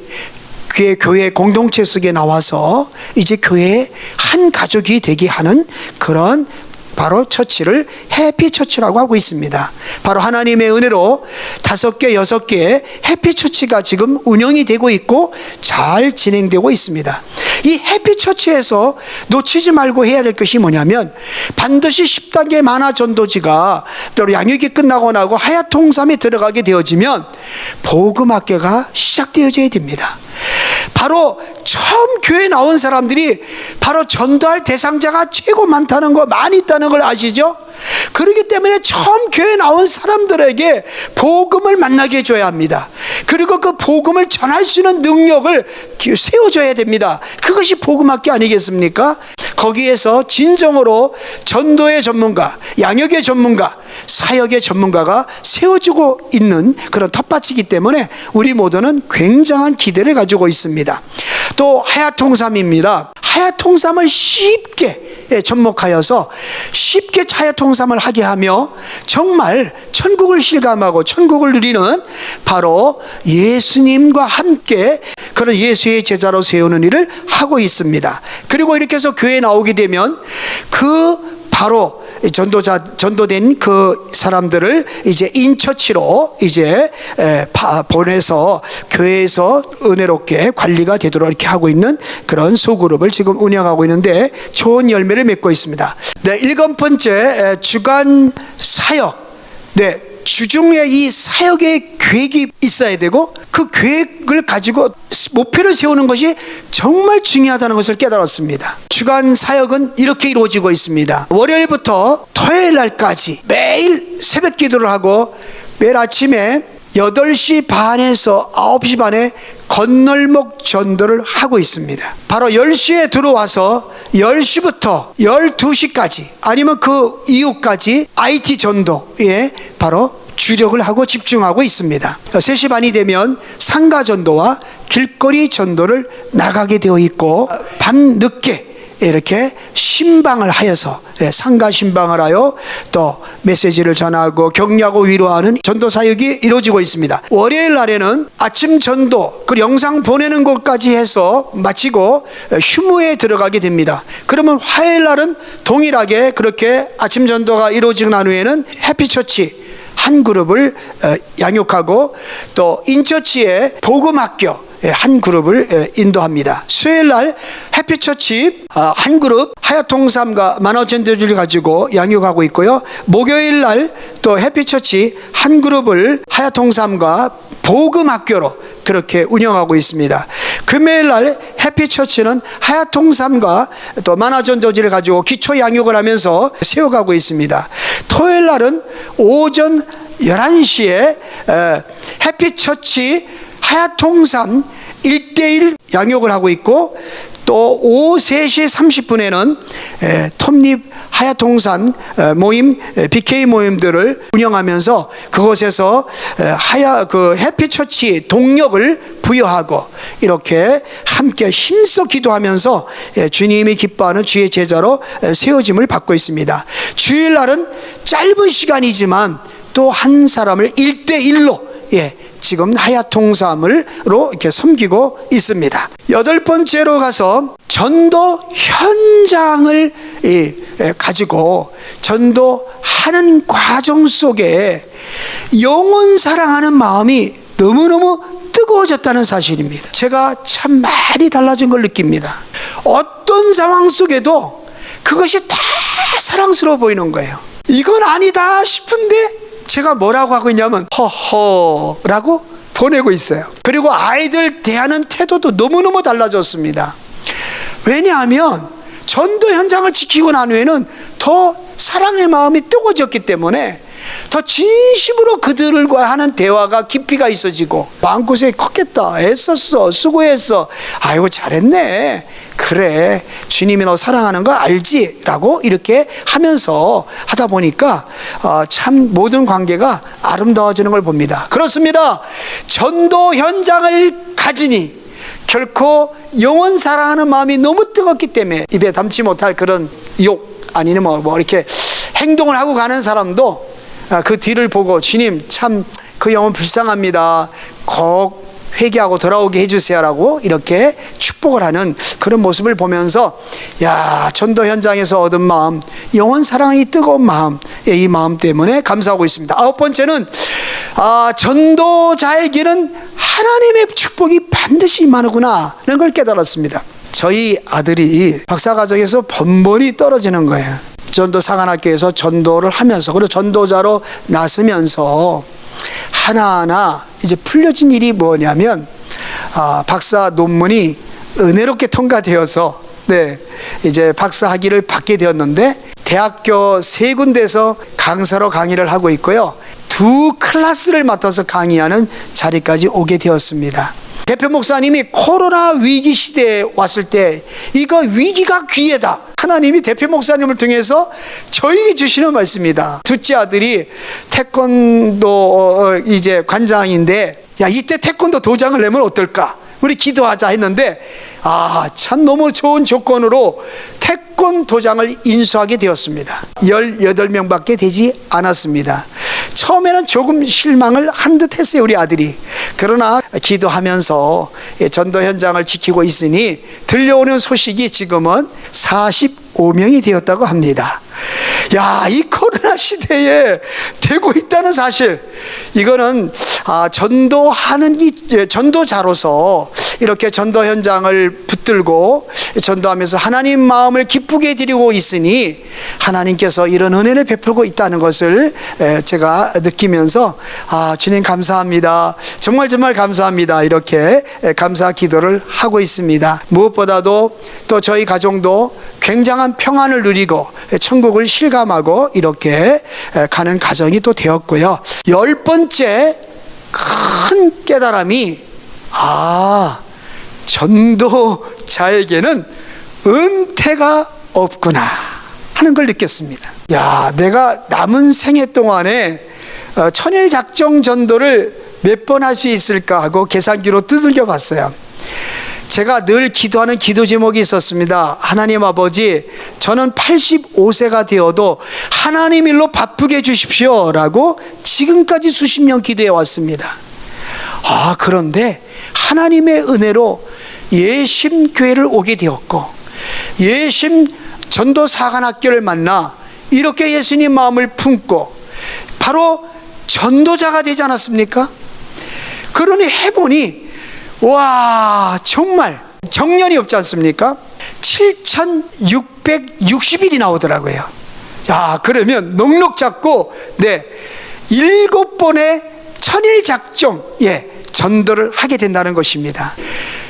교회 공동체 속에 나와서 이제 교회의 한 가족이 되게 하는 그런 바로 처치를 해피처치라고 하고 있습니다. 바로 하나님의 은혜로 5개, 6개의 해피처치가 지금 운영이 되고 있고 잘 진행되고 있습니다. 이 해피처치에서 놓치지 말고 해야 될 것이 뭐냐면 반드시 10단계 만화전도지가 또 양육이 끝나고 나고 하야통삼에 들어가게 되어지면 복음학교가 시작되어져야 됩니다. 바로 처음 교회 나온 사람들이 바로 전도할 대상자가 최고 많다는 거, 많이 있다는 걸 아시죠? 그렇기 때문에 처음 교회 나온 사람들에게 복음을 만나게 해줘야 합니다. 그리고 그 복음을 전할 수 있는 능력을 세워줘야 됩니다. 그것이 복음학교 아니겠습니까? 거기에서 진정으로 전도의 전문가, 양육의 전문가, 사역의 전문가가 세워지고 있는 그런 텃밭이기 때문에 우리 모두는 굉장한 기대를 가지고 있습니다. 또 하야통삼입니다. 하야통삼을 쉽게 접목하여서 쉽게 하야통삼을 하게 하며 정말 천국을 실감하고 천국을 누리는 바로 예수님과 함께 그런 예수의 제자로 세우는 일을 하고 있습니다. 그리고 이렇게 해서 교회에 나오게 되면 바로 전도된 그 사람들을 이제 인처치로 이제 보내서 교회에서 은혜롭게 관리가 되도록 이렇게 하고 있는 그런 소그룹을 지금 운영하고 있는데 좋은 열매를 맺고 있습니다. 네, 7번째 주간 사역. 네, 주중에 이 사역의 계획이 있어야 되고 그 계획을 가지고 목표를 세우는 것이 정말 중요하다는 것을 깨달았습니다. 주간 사역은 이렇게 이루어지고 있습니다. 월요일부터 토요일 날까지 매일 새벽 기도를 하고 매일 아침에 8시 반에서 9시 반에 건널목 전도를 하고 있습니다. 바로 10시에 들어와서 10시부터 12시까지 아니면 그 이후까지 IT 전도에 바로 주력을 하고 집중하고 있습니다. 3시 반이 되면 상가 전도와 길거리 전도를 나가게 되어 있고 밤늦게 이렇게 신방을 하여서 상가 신방을 하여 또 메시지를 전하고 격려하고 위로하는 전도 사역이 이루어지고 있습니다. 월요일 날에는 아침 전도 그 영상 보내는 것까지 해서 마치고 휴무에 들어가게 됩니다. 그러면 화요일 날은 동일하게 그렇게 아침 전도가 이루어지고 난 후에는 해피처치 한 그룹을 양육하고 또 인처치의 복음학교 한 그룹을 인도합니다. 수요일 날 해피처치 한 그룹 하야통삼과 만화전도주를 가지고 양육하고 있고요. 목요일 날 또 해피처치 한 그룹을 하야통삼과 복음학교로 그렇게 운영하고 있습니다. 금요일 날 해피처치는 하야통삼과 또 만화전도지를 가지고 기초 양육을 하면서 세워가고 있습니다. 토요일 날은 오전 11시에 해피처치 하야통삼 1:1 양육을 하고 있고 또 오후 3시 30분에는 톱립 하야통산 모임 BK 모임들을 운영하면서 그곳에서 해피처치 동력을 부여하고 이렇게 함께 힘써 기도하면서 주님이 기뻐하는 주의 제자로 세워짐을 받고 있습니다. 주일날은 짧은 시간이지만 또 한 사람을 1:1로 지금 하야통삼으로 이렇게 섬기고 있습니다. 8번째로 가서 전도 현장을 가지고 전도하는 과정 속에 영혼 사랑하는 마음이 너무너무 뜨거워졌다는 사실입니다. 제가 참 많이 달라진 걸 느낍니다. 어떤 상황 속에도 그것이 다 사랑스러워 보이는 거예요. 이건 아니다 싶은데 제가 뭐라고 하고 있냐면 허허라고 보내고 있어요. 그리고 아이들 대하는 태도도 너무너무 달라졌습니다. 왜냐하면 전도 현장을 지키고 난 후에는 더 사랑의 마음이 뜨거워졌기 때문에 더 진심으로 그들과 하는 대화가 깊이가 있어지고 마음고생이 컸겠다, 애썼어, 수고했어, 아이고 잘했네, 그래 주님이 너 사랑하는 거 알지? 라고 이렇게 하면서 하다 보니까 참 모든 관계가 아름다워지는 걸 봅니다. 그렇습니다. 전도 현장을 가지니 결코 영원 사랑하는 마음이 너무 뜨겁기 때문에 입에 담지 못할 그런 욕 아니면 뭐 이렇게 행동을 하고 가는 사람도 그 뒤를 보고 주님 참 그 영혼 불쌍합니다, 꼭 회개하고 돌아오게 해주세요라고 이렇게 축복을 하는 그런 모습을 보면서 야, 전도 현장에서 얻은 마음, 영혼 사랑이 뜨거운 마음, 이 마음 때문에 감사하고 있습니다. 9번째는 전도자에게는 하나님의 축복이 반드시 임하는구나 라는 걸 깨달았습니다. 저희 아들이 박사과정에서 번번이 떨어지는 거예요. 전도 사관학교에서 전도를 하면서, 그리고 전도자로 나서면서 하나하나 이제 풀려진 일이 뭐냐면 박사 논문이 은혜롭게 통과되어서 이제 박사 학위를 받게 되었는데 대학교 3군데에서 강사로 강의를 하고 있고요. 2 클래스를 맡아서 강의하는 자리까지 오게 되었습니다. 대표 목사님이 코로나 위기 시대에 왔을 때 이거 위기가 기회다, 하나님이 대표 목사님을 통해서 저에게 주시는 말씀입니다. 둘째 아들이 태권도 이제 관장인데, 야, 이때 태권도 도장을 내면 어떨까? 우리 기도하자 했는데, 참 너무 좋은 조건으로 태권도장을 인수하게 되었습니다. 18명밖에 되지 않았습니다. 처음에는 조금 실망을 한 듯 했어요, 우리 아들이. 그러나 기도하면서 전도 현장을 지키고 있으니 들려오는 소식이 지금은 45명이 되었다고 합니다. 야, 이 코로나 시대에 되고 있다는 사실, 이거는 전도하는 전도자로서 이렇게 전도 현장을 붙들고 전도하면서 하나님 마음을 기쁘게 드리고 있으니 하나님께서 이런 은혜를 베풀고 있다는 것을 제가 느끼면서 주님 감사합니다, 정말 감사합니다, 이렇게 감사 기도를 하고 있습니다. 무엇보다도 또 저희 가정도 굉장한 평안을 누리고 천국을 실감하고 이렇게 가는 가정이 또 되었고요. 10번째 큰 깨달음이, 전도자에게는 은퇴가 없구나 하는 걸 느꼈습니다. 야, 내가 남은 생애 동안에 천일작정 전도를 몇 번 할 수 있을까 하고 계산기로 두들겨 봤어요. 제가 늘 기도하는 기도 제목이 있었습니다. 하나님 아버지, 저는 85세가 되어도 하나님 일로 바쁘게 해주십시오 라고 지금까지 수십 년 기도해 왔습니다. 그런데 하나님의 은혜로 예심교회를 오게 되었고, 예심 전도사관학교를 만나 이렇게 예수님 마음을 품고 바로 전도자가 되지 않았습니까? 그러니 해보니 정말 정년이 없지 않습니까? 7,660일이 나오더라고요. 그러면 넉넉 잡고 7번의 천일작정 전도를 하게 된다는 것입니다.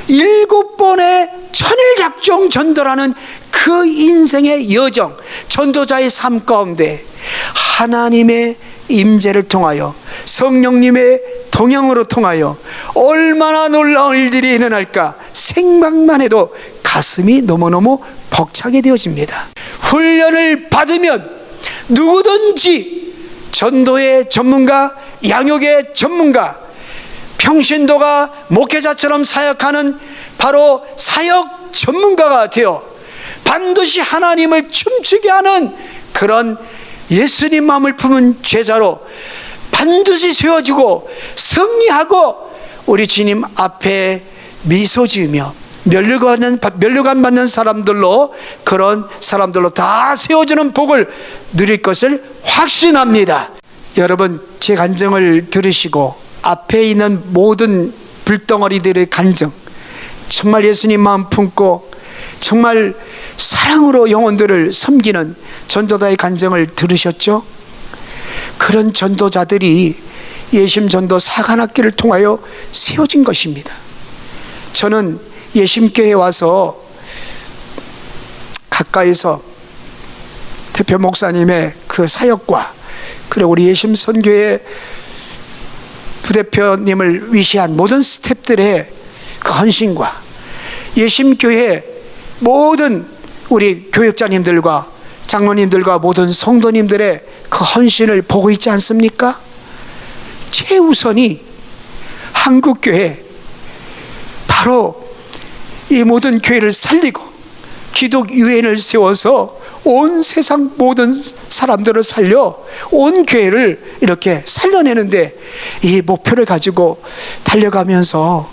7번의 천일작정 전도라는 그 인생의 여정, 전도자의 삶 가운데 하나님의 임재를 통하여, 성령님의 동행으로 통하여 얼마나 놀라운 일들이 일어날까 생각만 해도 가슴이 너무너무 벅차게 되어집니다. 훈련을 받으면 누구든지 전도의 전문가, 양육의 전문가, 평신도가 목회자처럼 사역하는 바로 사역 전문가가 되어 반드시 하나님을 춤추게 하는 그런 예수님 마음을 품은 제자로 반드시 세워지고 승리하고 우리 주님 앞에 미소 지으며 면류관 받는 사람들로, 그런 사람들로 다 세워주는 복을 누릴 것을 확신합니다. 여러분, 제 간증을 들으시고 앞에 있는 모든 불덩어리들의 간증, 정말 예수님 마음 품고 정말 사랑으로 영혼들을 섬기는 전도자의 간증을 들으셨죠? 그런 전도자들이 예심 전도 사관학교를 통하여 세워진 것입니다. 저는 예심교회에 와서 가까이서 대표 목사님의 그 사역과, 그리고 우리 예심 선교회 부대표님을 위시한 모든 스태프들의 그 헌신과 예심교회 모든 우리 교역자님들과 장로님들과 모든 성도님들의 그 헌신을 보고 있지 않습니까? 최우선이 한국교회, 바로 이 모든 교회를 살리고 기독유엔을 세워서 온 세상 모든 사람들을 살려 온 교회를 이렇게 살려내는데 이 목표를 가지고 달려가면서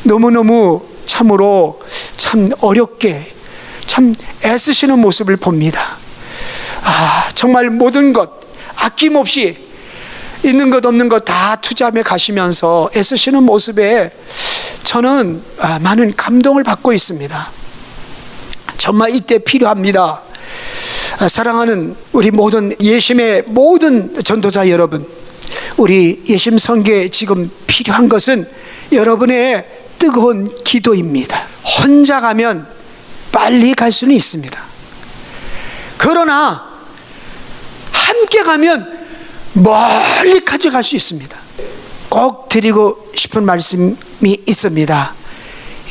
너무너무 참으로 참 어렵게 참 애쓰시는 모습을 봅니다. 정말 모든 것 아낌없이 있는 것 없는 것 다 투자하며 가시면서 애쓰시는 모습에 저는 많은 감동을 받고 있습니다. 정말 이때 필요합니다. 사랑하는 우리 모든 예심의 모든 전도자 여러분, 우리 예심 선교에 지금 필요한 것은 여러분의 뜨거운 기도입니다. 혼자 가면 빨리 갈 수는 있습니다. 그러나 함께 가면 멀리까지 갈 수 있습니다. 꼭 드리고 싶은 말씀이 있습니다.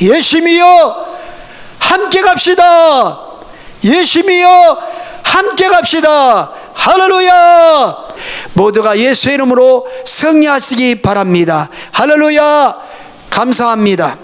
예심이여 함께 갑시다. 예수님이여 함께 갑시다. 할렐루야. 모두가 예수의 이름으로 승리하시기 바랍니다. 할렐루야. 감사합니다.